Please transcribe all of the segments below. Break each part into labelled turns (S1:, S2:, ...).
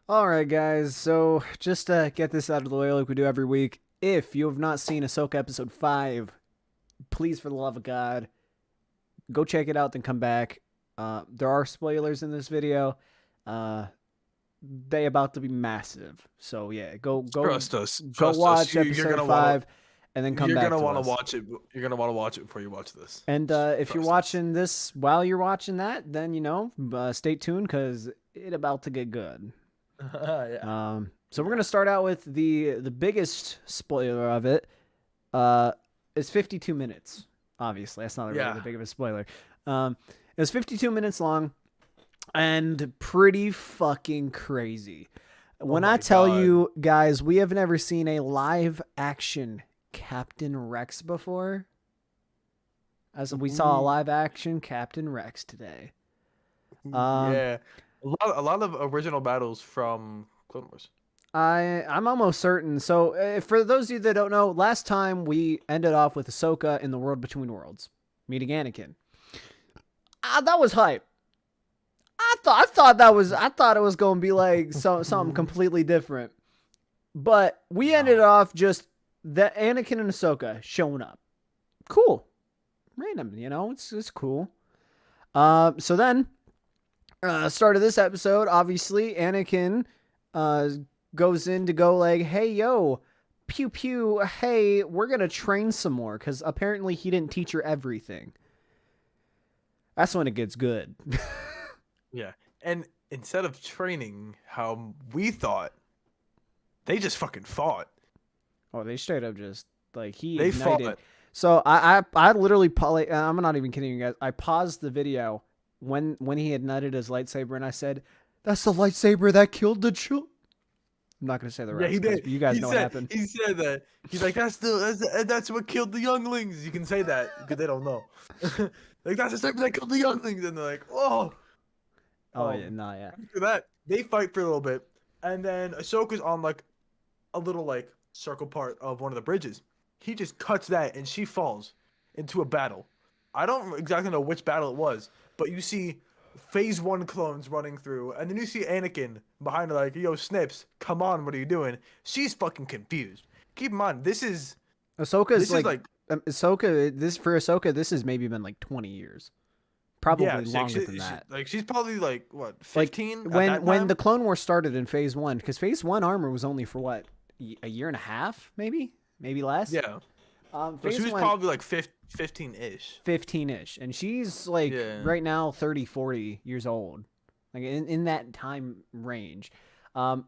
S1: All right, guys. So just to get this out of the way, like we do every week, if you have not seen Ahsoka episode 5, please, for the love of God, go check it out. Then come back. There are spoilers in this video. Uh, they about to be massive. So yeah,
S2: Trust us.
S1: go
S2: Trust us.
S1: watch
S2: You're
S1: episode
S2: gonna want
S1: 5, and then
S2: to.
S1: come
S2: You're
S1: back
S2: gonna
S1: to
S2: want to
S1: us.
S2: watch it. You're gonna want to watch it before you watch this.
S1: And if you're
S2: Trust us.
S1: watching this while you're watching that, then stay tuned because it about to get good.
S2: Yeah.
S1: So we're gonna start out with the biggest spoiler of it. It's 52 minutes. Obviously, that's not really
S2: Yeah.
S1: that big of a spoiler. It was 52 minutes long and pretty fucking crazy. When I
S2: my
S1: tell
S2: God.
S1: you guys, we have never seen a live action Captain Rex before. As we saw a
S2: Ooh.
S1: live action Captain Rex today. Um,
S2: Yeah. A lot of original battles from Clone Wars.
S1: I'm almost certain. So, for those of you that don't know, last time we ended off with Ahsoka in the World Between Worlds, meeting Anakin. That was hype. I thought it was going to be like something completely different. But we ended off just the Anakin and Ahsoka showing up. Cool, random. It's cool. So then, start of this episode, obviously Anakin goes in to go like, hey, yo, pew pew, hey, we're going to train some more because apparently he didn't teach her everything. That's when it gets good.
S2: Yeah. And instead of training how we thought, they just fucking fought.
S1: Oh, they straight up just, like, he
S2: They
S1: ignited.
S2: fought.
S1: So I literally, I'm not even kidding you guys. I paused the video when he ignited his lightsaber and I said, that's the lightsaber that killed the children. I'm not gonna say the rest.
S2: Yeah, he did.
S1: You guys
S2: He
S1: know what
S2: said.
S1: happened.
S2: He said that. He's like, that's what killed the younglings. You can say that because they don't know. Like that's the same that killed the younglings, and they're like, oh.
S1: Oh yeah, nah, yeah.
S2: After that, they fight for a little bit, and then Ahsoka's on like a little like circle part of one of the bridges. He just cuts that, and she falls into a battle. I don't exactly know which battle it was, but you see Phase 1 clones running through, and then you see Anakin behind her like, yo, Snips, come on, what are you doing? She's fucking confused. Keep in mind, this is
S1: Ahsoka's
S2: like
S1: Ahsoka, this has maybe been like 20 years. Probably
S2: yeah,
S1: longer than that.
S2: she's probably like what,
S1: Like
S2: 15 at
S1: when
S2: that
S1: when
S2: time?
S1: the Clone War started in Phase 1, because Phase 1 armor was only for what, a year and a half, maybe less.
S2: Yeah. So
S1: Phase
S2: she was
S1: 1,
S2: probably like 15-ish.
S1: 15-ish, and she's like
S2: Yeah.
S1: right now 30, 40 years old, like in that time range. Let's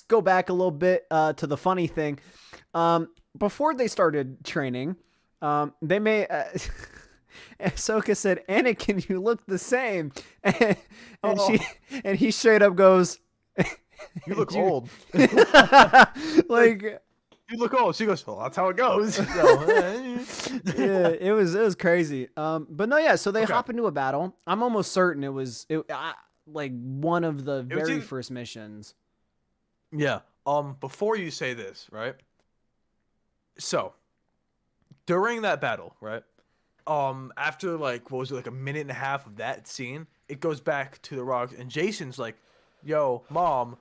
S1: go back a little bit to the funny thing. Before they started training, they may Ahsoka said, "Anakin, you look the same," and
S2: Oh,
S1: he straight up goes,
S2: you look old.
S1: like.
S2: You look old. She goes, well, that's how it goes. So,
S1: Yeah, it was crazy. But no, yeah. So they
S2: Okay.
S1: hop into a battle. I'm almost certain it was like one of the
S2: It was
S1: very
S2: either-
S1: first missions.
S2: Yeah. Before you say this, right? So, during that battle, right? After like what was it, like a minute and a half of that scene, it goes back to the rocks, and Jason's like, "Yo, mom,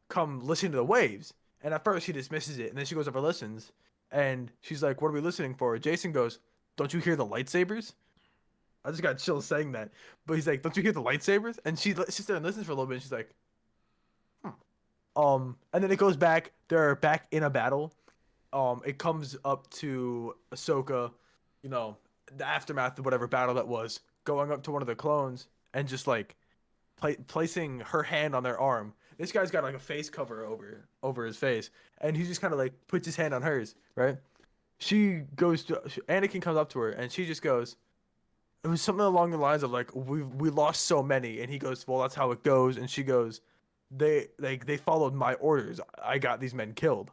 S2: come listen to the waves." And at first she dismisses it, and then she goes over and listens, and she's like, "What are we listening for?" Jason goes, "Don't you hear the lightsabers?" I just got chills saying that, but he's like, "Don't you hear the lightsabers?" And she sits there and listens for a little bit, and she's like, "Hmm." And then it goes back. They're back in a battle. It comes up to Ahsoka, you know, the aftermath of whatever battle that was, going up to one of the clones and just like placing her hand on their arm. This guy's got like a face cover over his face, and he just kind of like puts his hand on hers, right? Anakin comes up to her, and she just goes, it was something along the lines of like, we lost so many, and he goes, well, that's how it goes, and she goes, they followed my orders. I got these men killed,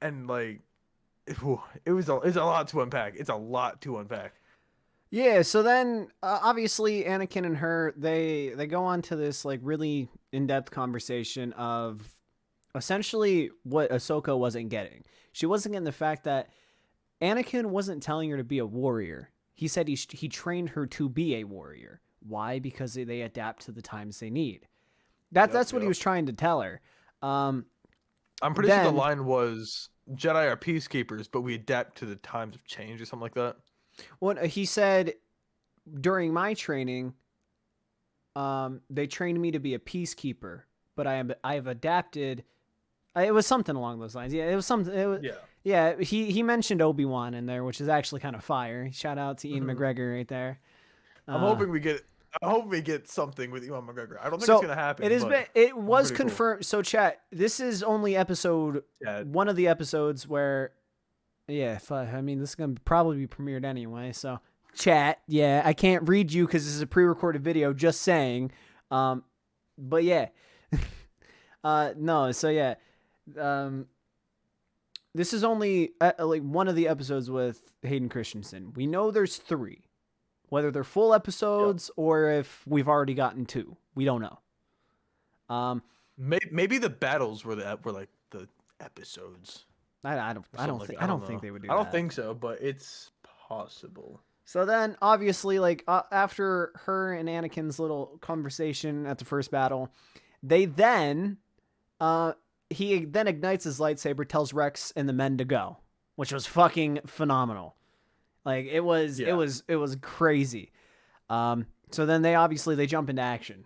S2: and like, it's a lot to unpack. It's a lot to unpack.
S1: Yeah. So then, obviously, Anakin and her they go on to this like really in depth conversation of essentially what Ahsoka wasn't getting. She wasn't getting the fact that Anakin wasn't telling her to be a warrior. He said he trained her to be a warrior, Why? Because they adapt to the times they need. That's what he was trying to tell her.
S2: I'm pretty sure the line was Jedi are peacekeepers, but we adapt to the times of change or something like that.
S1: Well, he said during my training, they trained me to be a peacekeeper, but I've adapted. It was something along those lines. Yeah, it was something. Yeah. He mentioned Obi-Wan in there, which is actually kind of fire. Shout out to Ian McGregor right there.
S2: I'm hoping we get something with Ewan McGregor. I don't think it's gonna happen.
S1: It was confirmed. Cool. So chat, this is only one of the episodes where, I mean, this is gonna probably be premiered anyway. So chat, I can't read you because this is a pre-recorded video. Just saying, but yeah, no. So yeah, this is only like one of the episodes with Hayden Christensen. We know there's 3. Whether they're full episodes or if we've already gotten 2, we don't know.
S2: Maybe the battles were like the episodes.
S1: I don't think they would do that.
S2: I don't think so, but it's possible.
S1: So then, obviously, like after her and Anakin's little conversation at the first battle, he then ignites his lightsaber, tells Rex and the men to go, which was fucking phenomenal. Like it was crazy. So then they jump into action.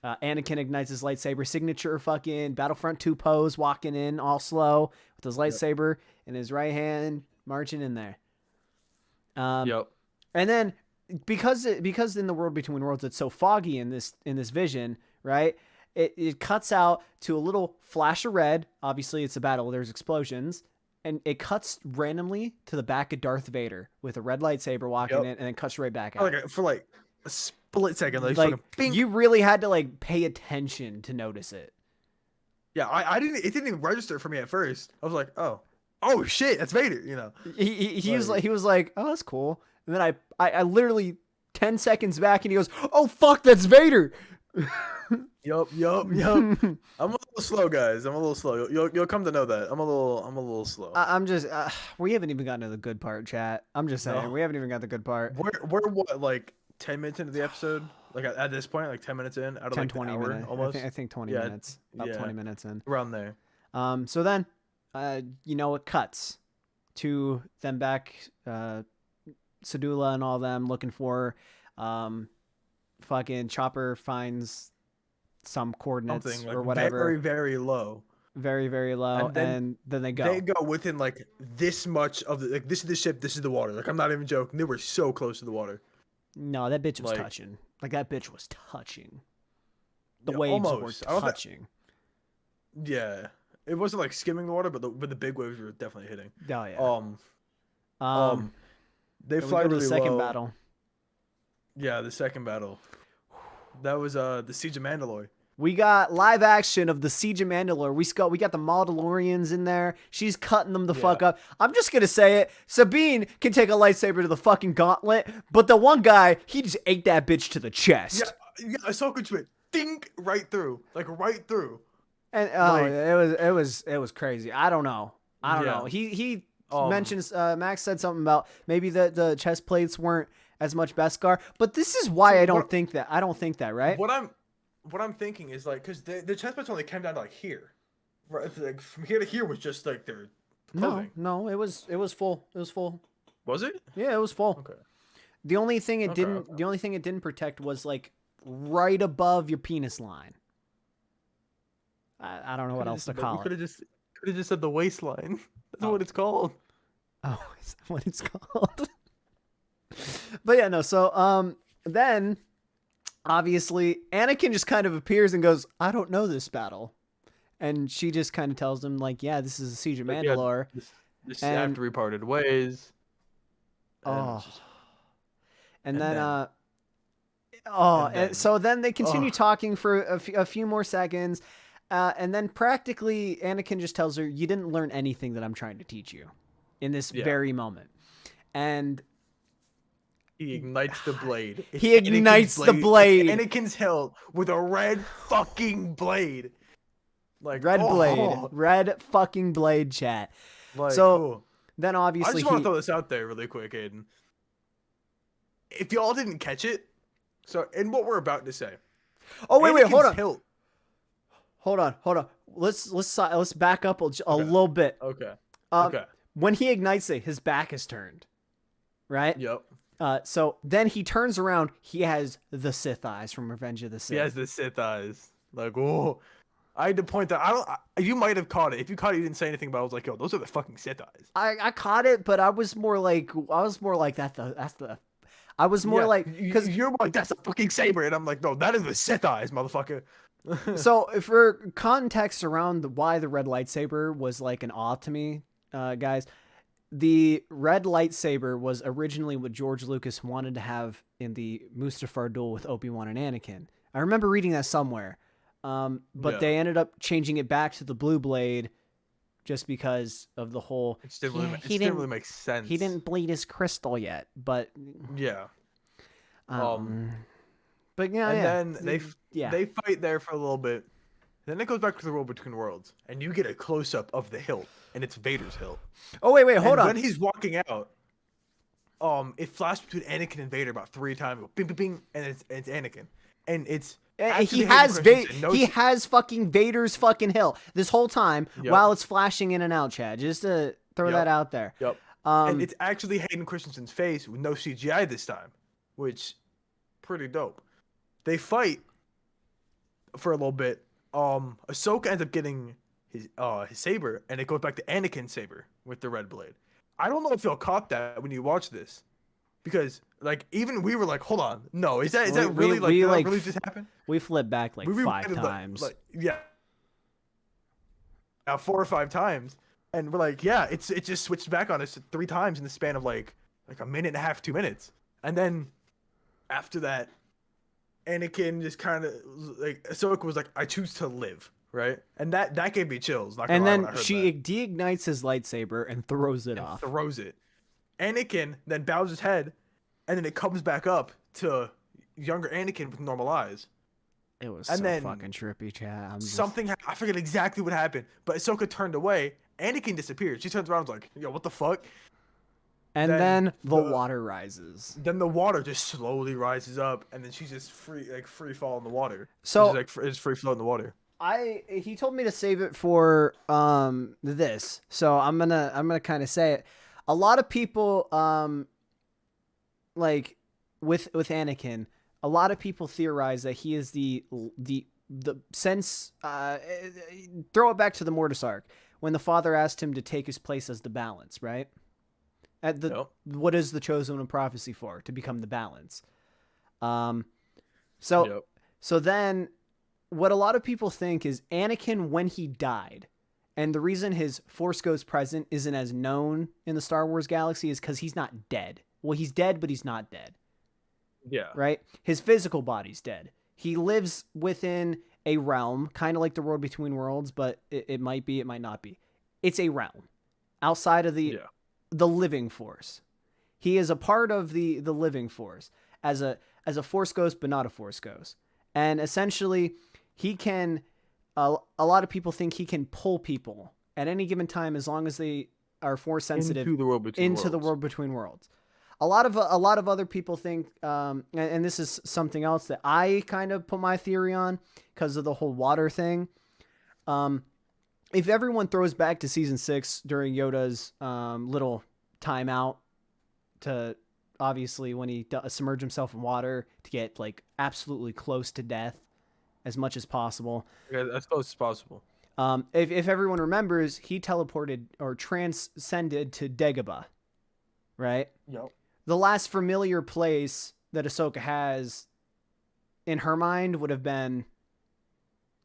S1: Anakin ignites his lightsaber, signature fucking Battlefront 2 pose, walking in all slow with his lightsaber in his right hand, marching in there. And then because in the world between worlds it's so foggy in this vision, right? It cuts out to a little flash of red. Obviously, it's a battle. There's explosions. And it cuts randomly to the back of Darth Vader with a red lightsaber walking in, and then cuts right back out.
S2: For a split second,
S1: you really had to pay attention to notice it.
S2: Yeah, I didn't. It didn't even register for me at first. I was like, oh shit, that's Vader. You know.
S1: He was like, oh, that's cool. And then I literally 10 seconds back, and he goes, oh fuck, that's Vader.
S2: Yup. I'm a little slow, guys. I'm a little slow. You'll come to know that. I'm a little slow.
S1: I'm just we haven't even gotten to the good part, chat. I'm just saying we haven't even got the good part.
S2: We're what, like 10 minutes into the episode? Like at this point, like 10 minutes in out of
S1: 10,
S2: like
S1: 20
S2: hour,
S1: minutes.
S2: almost.
S1: I think 20 minutes. About 20 minutes in.
S2: Around there.
S1: So then it cuts to them back, Sedula and all them looking for fucking Chopper finds some coordinates or whatever.
S2: Very, very low.
S1: Very, very low. And then they go.
S2: They go within like this much of the this is the ship, this is the water. Like I'm not even joking. They were so close to the water.
S1: No, that bitch was touching. Like that bitch was touching. The waves were touching.
S2: Yeah. It wasn't like skimming the water, but the big waves were definitely hitting.
S1: Oh yeah.
S2: They fly to the
S1: second battle.
S2: Yeah, the second battle. That was the Siege of Mandalore.
S1: We got live action of the Siege of Mandalore. We got the Mandalorians in there. She's cutting them the fuck up. I'm just gonna say it. Sabine can take a lightsaber to the fucking gauntlet, but the one guy, he just ate that bitch to the chest.
S2: Yeah, Ahsoka just went dink right through, like right through.
S1: And it was crazy. I don't know. He mentions Max said something about maybe the chest plates weren't as much Beskar, but this is why I don't think that. I don't think that, right?
S2: What I'm thinking is like because the chest plates only came down to like here, right? Like from here to here was just like their clothing.
S1: No, it was full. It was full.
S2: Was it?
S1: Yeah, it was full.
S2: Okay.
S1: The only thing it didn't protect was like right above your penis line. I don't know what else to call it.
S2: Could have just said the waistline. That's what it's called.
S1: Oh, is that what it's called? But yeah, no. So then obviously Anakin just kind of appears and goes, "I don't know this battle," and she just kind of tells him like, "Yeah, this is the Siege of Mandalore."
S2: This after we parted ways.
S1: And so then they continue talking for a few more seconds. And then practically Anakin just tells her, you didn't learn anything that I'm trying to teach you in this very moment. And
S2: he ignites the blade.
S1: He ignites the blade.
S2: Anakin's held with a red fucking blade. Like
S1: red fucking blade, chat.
S2: Like,
S1: so then obviously
S2: I just want to throw this out there really quick, Aiden. If y'all didn't catch it, So, in what we're about to say,
S1: Oh wait, hold
S2: Anakin's
S1: on.
S2: hilt.
S1: Hold on. Let's back up a
S2: Okay.
S1: little bit.
S2: Okay.
S1: Um,
S2: Okay.
S1: when he ignites it, his back is turned, right?
S2: Yep.
S1: So then he turns around. He has the Sith eyes from Revenge of the Sith.
S2: He has the Sith eyes. Like, whoa. I had to point that. You might have caught it. If you caught it, you didn't say anything. But I was like, yo, those are the fucking Sith eyes.
S1: I caught it, but I was more like that's the. I was more like
S2: because you're like that's a fucking saber, and I'm like, no, that is the Sith eyes, motherfucker.
S1: So for context around why the red lightsaber was like an awe to me, guys, the red lightsaber was originally what George Lucas wanted to have in the Mustafar duel with Obi-Wan and Anakin. I remember reading that somewhere, but they ended up changing it back to the blue blade just because of the whole.
S2: It didn't really make sense.
S1: He didn't bleed his crystal yet, but
S2: yeah.
S1: But yeah,
S2: and then they fight there for a little bit. Then it goes back to the World Between Worlds, and you get a close up of the hilt, and it's Vader's hilt.
S1: Oh wait, hold on.
S2: When he's walking out, it flashed between Anakin and Vader about 3 times. Bing, bing, bing, and it's Anakin, and it's
S1: he has fucking Vader's fucking hilt this whole time while it's flashing in and out, Chad. Just to throw that out there.
S2: Yep. And it's actually Hayden Christensen's face with no CGI this time, which pretty dope. They fight for a little bit. Ahsoka ends up getting his saber, and it goes back to Anakin's saber with the red blade. I don't know if y'all caught that when you watch this, because like even we were like, hold on, no, is that really really just happened?
S1: We flipped back like 5 times.
S2: Yeah, 4 or 5 times, and we're like, yeah, it just switched back on us 3 times in the span of like a minute and a half, 2 minutes, and then after that, Anakin just kind of like Ahsoka was like, I choose to live, right? And that gave me chills.
S1: And then she deignites his lightsaber and throws it off.
S2: Throws it. Anakin then bows his head, and then it comes back up to younger Anakin with normal eyes.
S1: It was so fucking trippy, Chad.
S2: I forget exactly what happened, but Ahsoka turned away. Anakin disappeared. She turns around and was like, yo, what the fuck?
S1: And then the water rises.
S2: Then the water just slowly rises up, and then she's just free fall in the water.
S1: So
S2: it's free flow in the water.
S1: He told me to save it for this, so I'm gonna kind of say it. A lot of people like with Anakin, a lot of people theorize that he is the sense. Throw it back to the Mortis arc when the father asked him to take his place as the balance, right? What is the chosen one prophecy for? To become the balance. So then what a lot of people think is Anakin, when he died, and the reason his Force Ghost present isn't as known in the Star Wars galaxy is because he's not dead. Well, he's dead, but he's not dead.
S2: Yeah.
S1: Right? His physical body's dead. He lives within a realm, kind of like the World Between Worlds, but it might be, it might not be. It's a realm outside of the living force. He is a part of the living force as a Force Ghost, but not a Force Ghost. And essentially, he can. A lot of people think he can pull people at any given time as long as they are Force sensitive
S2: into the World Between
S1: Worlds. A lot of other people think, and this is something else that I kind of put my theory on because of the whole water thing. If everyone throws back to season 6 during Yoda's little timeout to obviously when he submerged himself in water to get like absolutely close to death as much as possible.
S2: Yeah, as close as possible.
S1: If everyone remembers, he teleported or transcended to Dagobah, right?
S2: Yep.
S1: The last familiar place that Ahsoka has in her mind would have been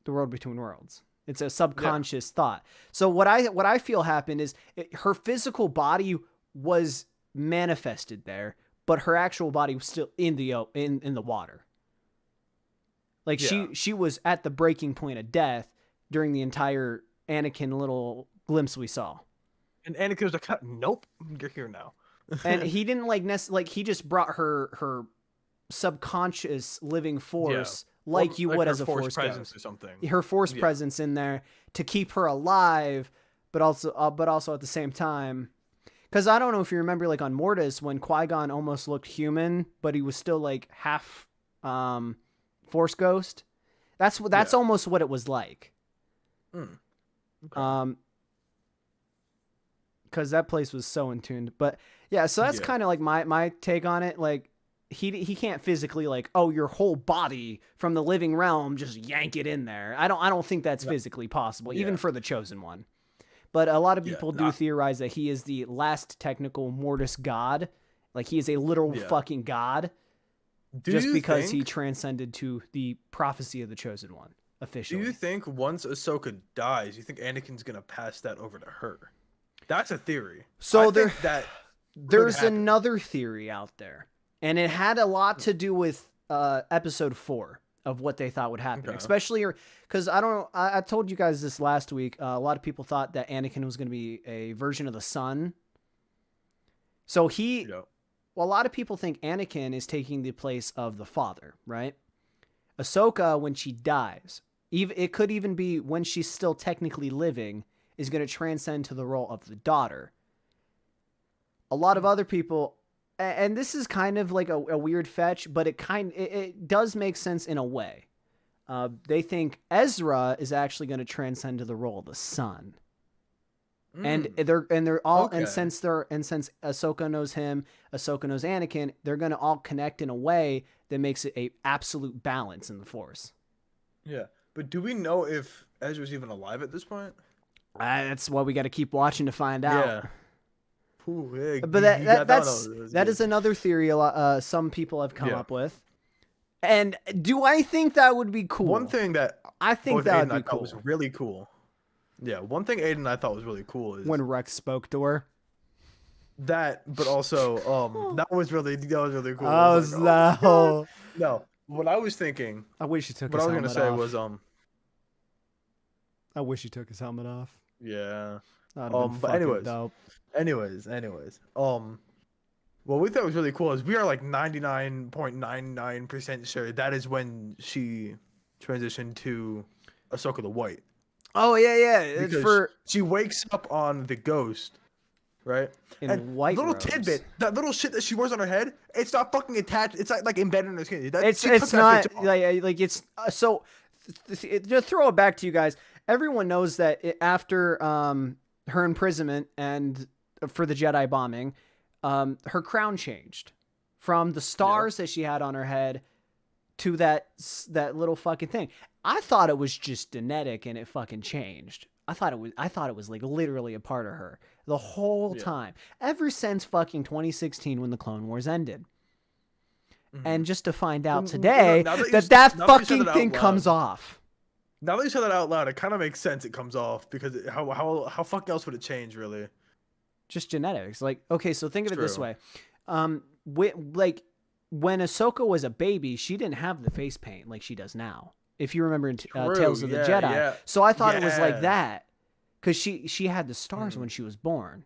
S1: the World Between Worlds. It's a subconscious thought. So what I feel happened is her physical body was manifested there, but her actual body was still in the water. Like she was at the breaking point of death during the entire Anakin little glimpse we saw.
S2: And Anakin was like, "Nope, you're here now."
S1: And he didn't he just brought her subconscious living force like you would as a force
S2: presence or something.
S1: Her force presence in there to keep her alive, but also at the same time. Because I don't know if you remember, like on Mortis, when Qui-Gon almost looked human, but he was still like half Force Ghost. That's almost what it was like.
S2: Okay.
S1: Because that place was so in tune. But yeah, so that's kind of like my take on it. Like he can't physically like, oh, your whole body from the living realm, just yank it in there. I don't think that's physically possible, even for the Chosen One. But a lot of people do theorize that he is the last technical Mortis god. Like he is a literal fucking god. Just because he transcended to the prophecy of the Chosen One officially.
S2: Do you think once Ahsoka dies, you think Anakin's gonna pass that over to her? That's a theory.
S1: So there's another theory out there, and it had a lot to do with episode 4 of what they thought would happen, especially because I told you guys this last week. A lot of people thought that Anakin was going to be a version of the Son. So well, a lot of people think Anakin is taking the place of the father, right? Ahsoka, when she dies, it could even be when she's still technically living, is going to transcend to the role of the daughter. A lot of other people, and this is kind of like a weird fetch, but it does make sense in a way. They think Ezra is actually going to transcend to the role of the son. And they're all and since Ahsoka knows him, Ahsoka knows Anakin, they're gonna all connect in a way that makes it a absolute balance in the Force.
S2: Yeah, but do we know if Ezra's even alive at this point?
S1: That's what we got to keep watching to find out.
S2: Yeah. Ooh,
S1: but that is another theory. Some people have come up with. And do I think that would be cool?
S2: One thing that
S1: I think that would be cool.
S2: Was really cool. Yeah, one thing Aiden I thought was really cool is
S1: when Rex spoke to her.
S2: That, but also, that was really cool. No, what I was thinking.
S1: I wish he took.
S2: What I was gonna say was
S1: I wish he took his helmet off.
S2: Yeah.
S1: But
S2: anyways. What we thought was really cool is we are like 99.99% sure that is when she transitioned to Ahsoka the White.
S1: Oh yeah. It's
S2: she wakes up on the Ghost, right?
S1: In white
S2: little
S1: robes.
S2: tidbit, that little shit that she wears on her head, it's not fucking attached. It's like embedded in her skin.
S1: It's not like it's so. To throw it back to you guys, everyone knows that after her imprisonment and for the Jedi bombing, her crown changed from the stars that she had on her head to that little fucking thing. I thought it was just genetic and it fucking changed. I thought it was like literally a part of her the whole time, ever since fucking 2016 when the Clone Wars ended. Mm-hmm. And just to find out today that fucking thing comes off.
S2: Now that you said that out loud, it kind of makes sense. It comes off because how fucking else would it change, really?
S1: Just genetics. Like, okay, so think of it this way. Like when Ahsoka was a baby, she didn't have the face paint like she does now. If you remember in Tales of the Jedi. Yeah. So I thought it was like that because she had the stars when she was born.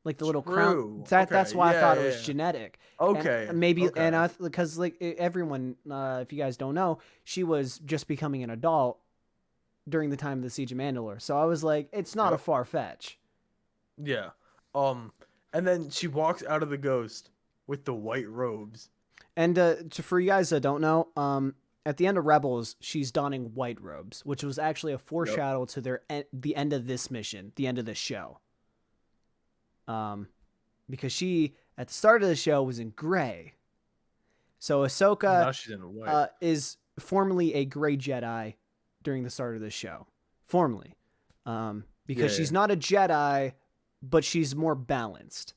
S1: Like the little crown. That's why I thought it was genetic.
S2: Okay.
S1: And maybe because like everyone, if you guys don't know, she was just becoming an adult during the time of the Siege of Mandalore. So I was like, it's not a far fetch.
S2: Yeah. And then she walks out of the Ghost with the white robes.
S1: And for you guys that don't know, at the end of Rebels, she's donning white robes, which was actually a foreshadow to the end of this mission, the end of this show. Because she at the start of the show was in gray. So Ahsoka
S2: now she's in white.
S1: Is formerly a gray Jedi during the start of this show. Formerly. Because she's not a Jedi, but she's more balanced.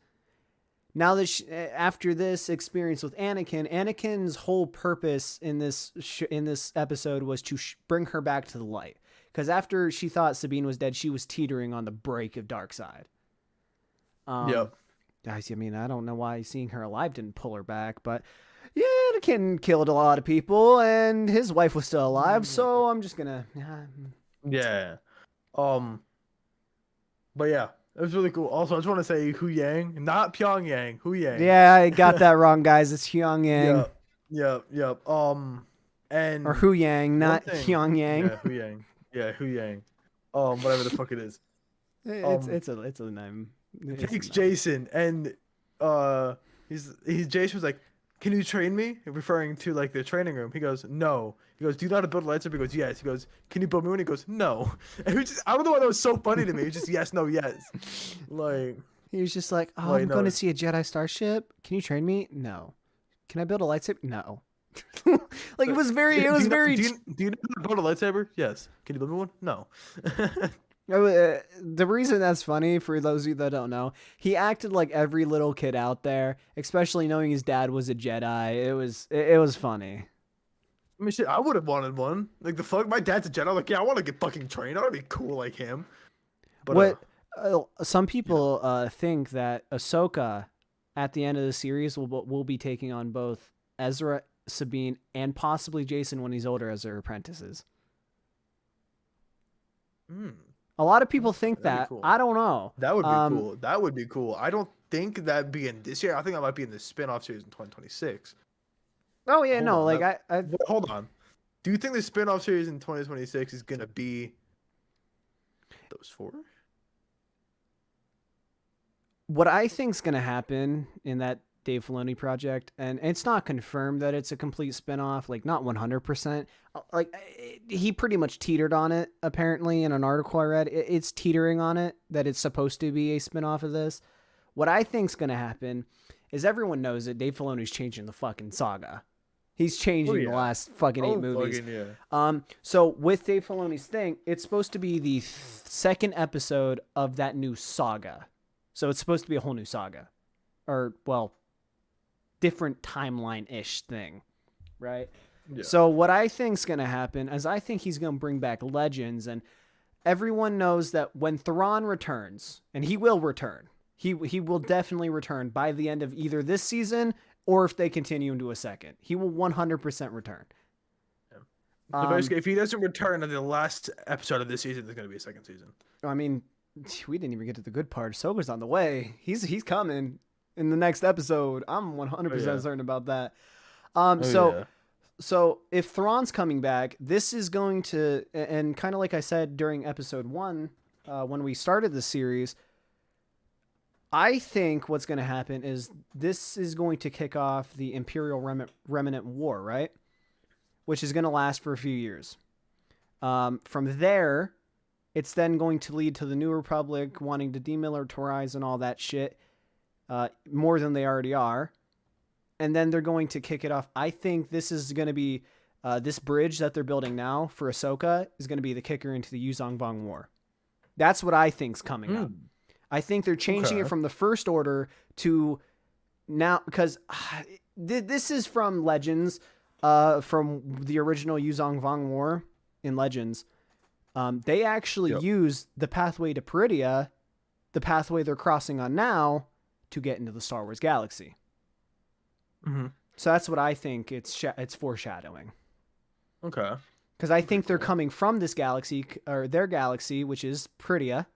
S1: Now that after this experience with Anakin's whole purpose in this episode was to bring her back to the light. Because after she thought Sabine was dead, she was teetering on the brink of dark side. I mean, I don't know why seeing her alive didn't pull her back, but yeah, Anakin killed a lot of people, and his wife was still alive, so I'm just gonna.
S2: Yeah. But yeah. It was really cool. Also, I just want to say Hu Yang, not Pyongyang. Hu Yang.
S1: Yeah, I got that wrong, guys. It's Pyongyang.
S2: Yep. And
S1: or Hu Yang, not Pyongyang.
S2: Yeah, Hu Yang. Yeah, Hu Yang. Whatever the fuck it is.
S1: It's a name.
S2: Takes Jason and Jason was like, can you train me? Referring to like the training room. He goes, no. He goes, do you know how to build a lightsaber? He goes, yes. He goes, can you build me one? He goes, no. And I don't know why that was so funny to me. It's just yes, no, yes. Like,
S1: He was just like, oh,
S2: like
S1: I'm
S2: no.
S1: going to see a Jedi starship. Can you train me? No. Can I build a lightsaber? No. Like, it was very,
S2: Do
S1: it was
S2: you know,
S1: very.
S2: do you know how to build a lightsaber? Yes. Can you build me one? No.
S1: The reason that's funny for those of you that don't know, he acted like every little kid out there, especially knowing his dad was a Jedi. It was funny.
S2: I mean, shit, I would have wanted one. Like the fuck, my dad's a Jedi. Like, yeah, I want to get fucking trained. I want to be cool like him. But
S1: What some people think that Ahsoka at the end of the series will be taking on both Ezra, Sabine, and possibly Jason when he's older as their apprentices.
S2: mm,
S1: A lot of people think
S2: that'd be
S1: that.
S2: cool.
S1: I don't know.
S2: That would be cool. That would be cool. I don't think that'd be in this year. I think that might be in the spin-off series in 2026.
S1: Oh yeah,
S2: Hold
S1: no,
S2: on,
S1: like
S2: that- hold on. Do you think the spin-off series in 2026 is gonna be those four?
S1: what I think's gonna happen in that Dave Filoni project, and it's not confirmed that it's a complete spinoff, like not 100%. Like he pretty much teetered on it apparently in an article I read. It's teetering on it that it's supposed to be a spinoff of this. What I think's gonna happen is everyone knows that Dave Filoni's changing the fucking saga. He's changing the last fucking 8 movies.
S2: Fucking, yeah.
S1: So with Dave Filoni's thing, it's supposed to be the second episode of that new saga. So it's supposed to be a whole new saga, or well, different timeline-ish thing, right?
S2: Yeah.
S1: So what I think's gonna happen is I think he's gonna bring back Legends, and everyone knows that when Thrawn returns, and he will return, he will definitely return by the end of either this season or if they continue into a second, he will 100% return.
S2: So basically, if he doesn't return in the last episode of this season, there's gonna be a second season.
S1: I mean, we didn't even get to the good part. Ahsoka's on the way. He's coming in the next episode. I'm 100% certain about that. So if Thrawn's coming back, this is going to, and kind of like I said during episode 1, when we started the series, I think what's going to happen is this is going to kick off the Imperial Remnant War, right? Which is going to last for a few years. From there, it's then going to lead to the New Republic wanting to demilitarize and all that shit more than they already are. And then they're going to kick it off. I think this is going to be this bridge that they're building now for Ahsoka is going to be the kicker into the Yuzong Vong War. That's what I think's coming up. I think they're changing it from the First Order to now, because this is from Legends, from the original Yuzong Vong War in Legends. They actually use the pathway to Peridia, the pathway they're crossing on now, to get into the Star Wars galaxy.
S2: Mm-hmm.
S1: So that's what I think it's foreshadowing.
S2: Okay.
S1: Because I think they're coming from this galaxy, or their galaxy, which is Peridia.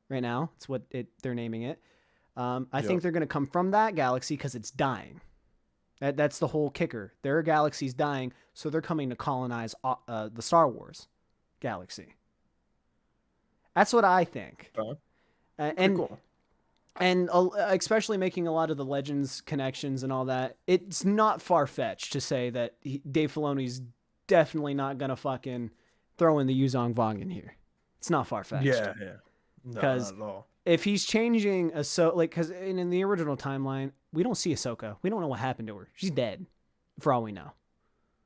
S1: Right now, it's what they're naming it. I think they're going to come from that galaxy because it's dying. That's the whole kicker. Their galaxy's dying, so they're coming to colonize the Star Wars galaxy. That's what I think.
S2: Cool.
S1: And especially making a lot of the Legends connections and all that, it's not far-fetched to say that Dave Filoni's definitely not going to fucking throw in the Yuzong Vong in here. It's not far-fetched.
S2: Yeah.
S1: Because if he's changing Ahsoka, like, because in the original timeline, we don't see Ahsoka. We don't know what happened to her. She's dead, for all we know.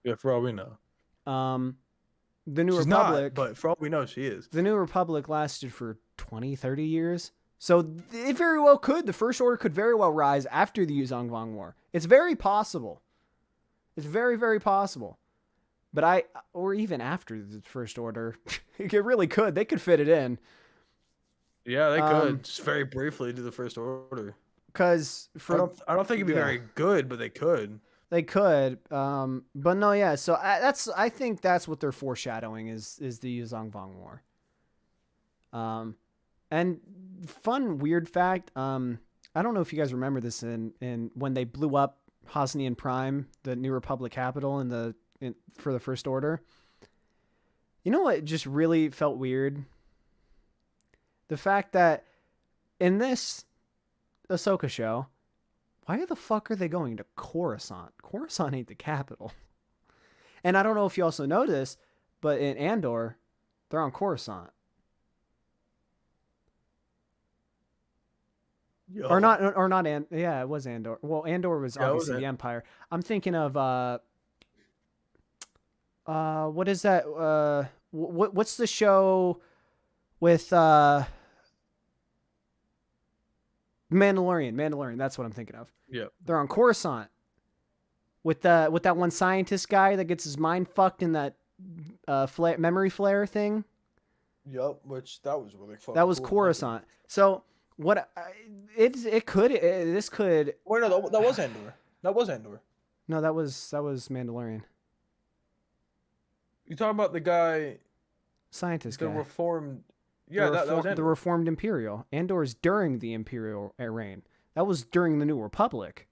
S2: Yeah, for all we know.
S1: The New
S2: She's
S1: Republic,
S2: not, but for all we know, she is.
S1: The New Republic lasted for 20, 30 years. So it very well could. The First Order could very well rise after the Yuzong Vong War. It's very possible. It's very, very possible. But or even after the First Order, it really could. They could fit it in.
S2: Yeah, they could. Just very briefly do the First Order.
S1: Because
S2: I don't think it'd be very good, but they could.
S1: They could. But no, yeah. So I think that's what they're foreshadowing is the Yuzong Vong War. And fun weird fact. I don't know if you guys remember this in when they blew up Hosnian Prime, the New Republic capital for the First Order. You know what just really felt weird? The fact that in this Ahsoka show, Why the fuck are they going to Coruscant? Coruscant ain't the capital. And I don't know if you also know this, but in Andor, they're on Coruscant.
S2: Yo.
S1: Or not, yeah, it was Andor. Well, Andor was obviously the Empire. I'm thinking of, what is that? What's the show with, Mandalorian, that's what I'm thinking of.
S2: Yeah.
S1: They're on Coruscant. With that one scientist guy that gets his mind fucked in that memory flare thing.
S2: Yep, which that was really fun.
S1: That was
S2: cool.
S1: Coruscant. So what? This could.
S2: Wait, no, that was Andor. That was Andor.
S1: No, that was Mandalorian.
S2: You talking about the guy,
S1: Scientist
S2: the
S1: guy.
S2: reformed? Yeah, that was Andor.
S1: The reformed Imperial. Andor is during the Imperial reign. That was during the New Republic.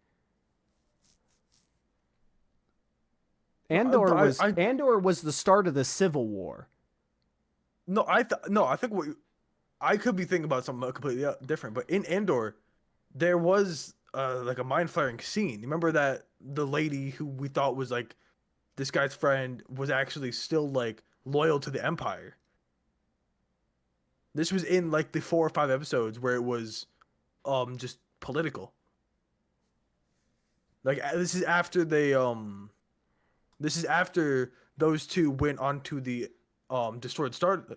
S1: Andor was the start of the Civil War.
S2: No, I think I could be thinking about something completely different. But in Andor, there was like a mind flaring scene. You remember that the lady who we thought was like this guy's friend was actually still like loyal to the Empire. This was in like the 4 or 5 episodes where it was just political. Like this is after this is after those two went onto the destroyed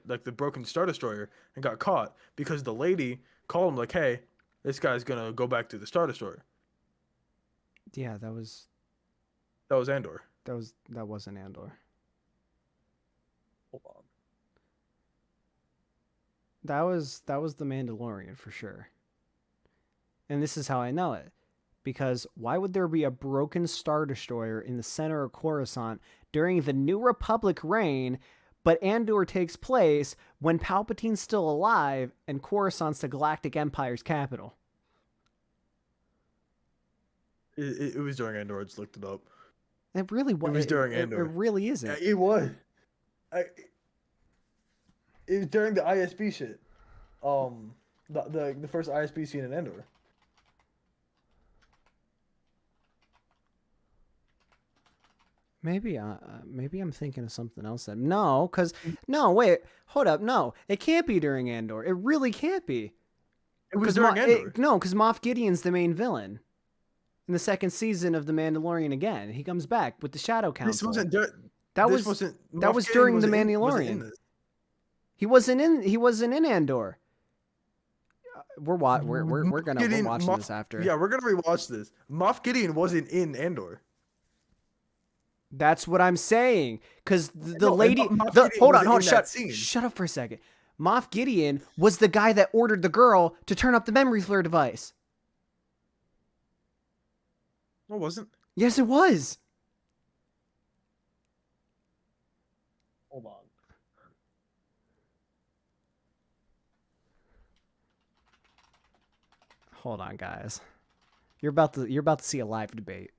S2: the broken Star Destroyer and got caught because the lady called him like, hey, this guy's gonna go back to the Star Destroyer.
S1: Yeah, that was
S2: Andor.
S1: That wasn't Andor.
S2: Hold on.
S1: That was the Mandalorian for sure. And this is how I know it. Because why would there be a broken Star Destroyer in the center of Coruscant during the New Republic reign, but Andor takes place when Palpatine's still alive and Coruscant's the Galactic Empire's capital?
S2: It was during Andor. I just looked it up.
S1: It really was.
S2: It was during Andor.
S1: It really isn't.
S2: It was. It was during the ISB shit. The first ISB scene in Andor.
S1: Maybe I'm thinking of something else. Then wait, hold up, no, it can't be during Andor. It really can't be.
S2: It was during Andor.
S1: Because Moff Gideon's the main villain in the second season of The Mandalorian. Again, he comes back with the Shadow Council. That was during The Mandalorian. He wasn't in Andor. We're watching this after.
S2: Yeah, we're gonna rewatch this. Moff Gideon wasn't in Andor.
S1: That's what I'm saying. Because shut up for a second. Moff Gideon was the guy that ordered the girl to turn up the memory flare device.
S2: No, it wasn't.
S1: Yes, it was.
S2: Hold on.
S1: Hold on, guys. You're about to see a live debate.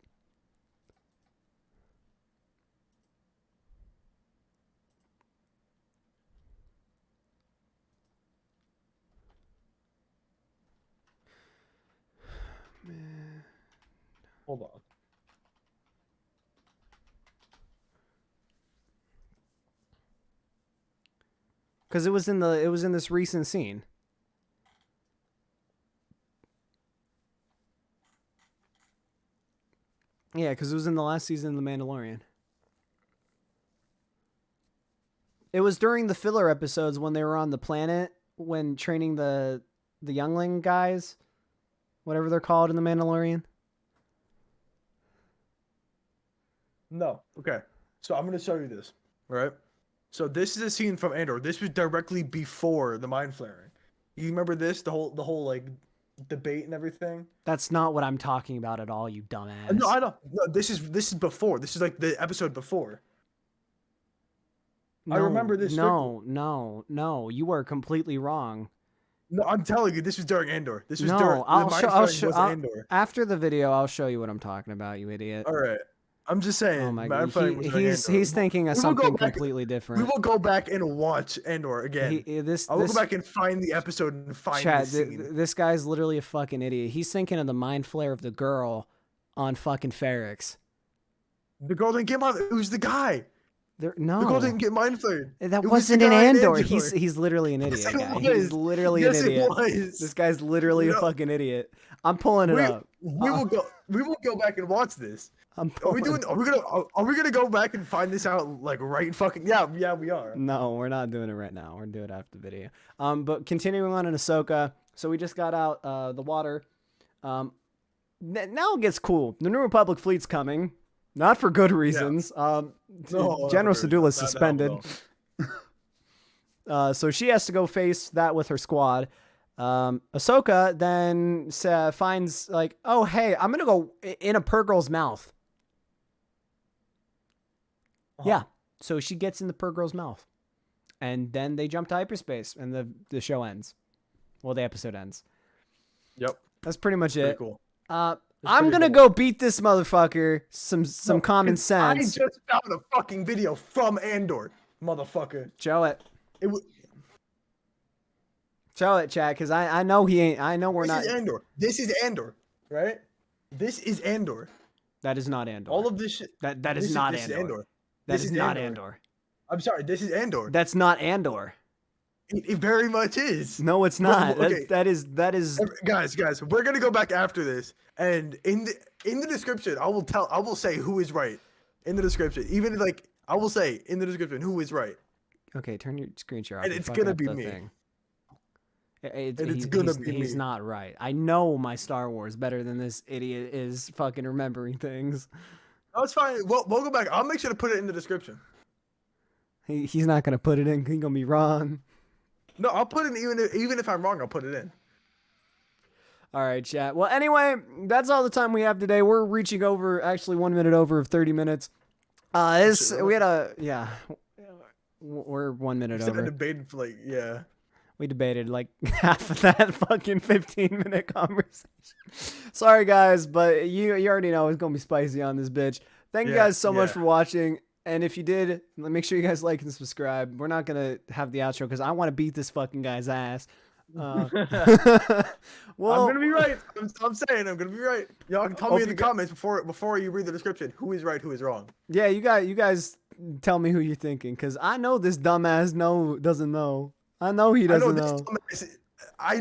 S2: Hold on.
S1: Because it was in this recent scene. Yeah, because it was in the last season of The Mandalorian. It was during the filler episodes when they were on the planet when training the youngling guys, whatever they're called in The Mandalorian.
S2: No. Okay. So I'm gonna show you this. Right. So this is a scene from Andor. This was directly before the mind flaring. You remember this? The whole like debate and everything.
S1: That's not what I'm talking about at all, you dumbass.
S2: No, I don't. No, this is before. This is like the episode before.
S1: No,
S2: I remember this.
S1: No. You are completely wrong.
S2: No, I'm telling you, this was during Andor. This was
S1: no,
S2: during.
S1: I'll show
S2: Andor.
S1: after the video. I'll show you what I'm talking about, you idiot.
S2: All right. I'm just saying.
S1: Oh my
S2: Mad
S1: god,
S2: Flame was during Andor.
S1: he's thinking of
S2: We will go
S1: something
S2: back-
S1: completely
S2: We
S1: different.
S2: will go back and watch Andor again. I will go back and find the episode and find the scene.
S1: This guy's literally a fucking idiot. He's thinking of the mind flare of the girl on fucking Ferrix.
S2: The girl didn't get mind. It was the guy.
S1: No,
S2: The girl didn't get mind flayed.
S1: that
S2: It was
S1: wasn't
S2: the
S1: in
S2: guy in
S1: Andor.
S2: Andor.
S1: He's literally an idiot.
S2: Yes, it
S1: Guy.
S2: was.
S1: He's literally
S2: Yes,
S1: an
S2: it
S1: idiot.
S2: was.
S1: This guy's literally a fucking idiot. I'm pulling it up.
S2: We will go. We will go back and watch this.
S1: I'm
S2: Are we
S1: pulling.
S2: doing? Are we gonna go back and find this out like right fucking? Yeah, we are.
S1: No, we're not doing it right now. We're doing it after the video. But continuing on in Ahsoka. So we just got out the water. Now it gets cool. The New Republic fleet's coming. Not for good reasons.
S2: No,
S1: General
S2: not
S1: Sedula's
S2: for good.
S1: suspended.
S2: No.
S1: So she has to go face that with her squad. Ahsoka then finds like, oh, hey, I'm going to go in a Purgirl's mouth. Yeah. So she gets in the Purgirl's mouth. And then they jump to hyperspace and the show ends. Well, the episode ends.
S2: Yep.
S1: That's pretty much
S2: Pretty
S1: it.
S2: cool.
S1: I'm going to go beat this motherfucker. Some common sense.
S2: I just found a fucking video from Andor, motherfucker.
S1: Show it.
S2: It was.
S1: Show it, Chad, because I know he ain't. I know we're
S2: This
S1: not.
S2: is Andor. This is Andor, right? This is Andor.
S1: That is not Andor.
S2: All of this shit.
S1: That
S2: this
S1: is not
S2: this
S1: Andor.
S2: Is Andor.
S1: That
S2: This
S1: is
S2: is
S1: not
S2: Andor.
S1: Andor.
S2: I'm sorry. This is Andor.
S1: That's not Andor.
S2: It very much is.
S1: No, it's not.
S2: Okay.
S1: That is.
S2: Guys, we're gonna go back after this, and in the description, I will say who is right in the description. Even like I will say in the description who is right.
S1: Okay, turn your screen share off.
S2: And
S1: You're
S2: it's
S1: fucking
S2: gonna
S1: up
S2: be
S1: the
S2: me.
S1: thing.
S2: He's
S1: not right. I know my Star Wars better than this idiot is fucking remembering things.
S2: No, it's fine. We'll go back. I'll make sure to put it in the description.
S1: He's not gonna put it in. He's gonna be wrong.
S2: No, I'll put it even if I'm wrong. I'll put it in.
S1: All right, chat. Well, anyway, that's all the time we have today. We're reaching over, actually 1 minute over of 30 minutes. We had we're 1 minute
S2: Instead
S1: over.
S2: of debating for like, yeah.
S1: We debated like half of that fucking 15-minute conversation. Sorry, guys, but you already know it's going to be spicy on this bitch. Thank you guys so much for watching. And if you did, make sure you guys like and subscribe. We're not going to have the outro because I want to beat this fucking guy's ass. Well,
S2: I'm going to be right. I'm saying I'm going to be right. Y'all can tell me in the comments before you read the description who is right, who is wrong.
S1: Yeah, you guys tell me who you're thinking because I know this dumbass doesn't know. I know he doesn't know.
S2: I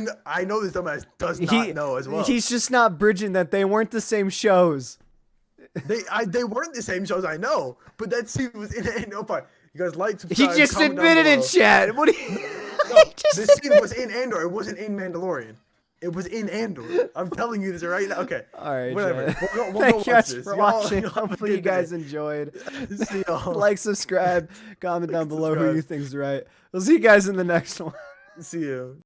S2: know this dumbass does not know as well.
S1: He's just not bridging that they weren't the same shows.
S2: They weren't the same shows, I know, but that scene was in no part. You guys like, subscribe,
S1: He just
S2: comment
S1: admitted
S2: down
S1: in chat. What do you?
S2: No, this scene was in Andor. It wasn't in Mandalorian. It was in Andor. I'm telling you this right now. Okay.
S1: All right.
S2: Whatever. We'll
S1: Thank
S2: go
S1: you guys
S2: watch this.
S1: for
S2: Y'all
S1: watching.
S2: have a
S1: Hopefully you
S2: good
S1: guys
S2: day.
S1: enjoyed.
S2: See y'all.
S1: Like, subscribe, comment down below who
S2: subscribe.
S1: you think's right. We'll see you guys in the next one.
S2: See you.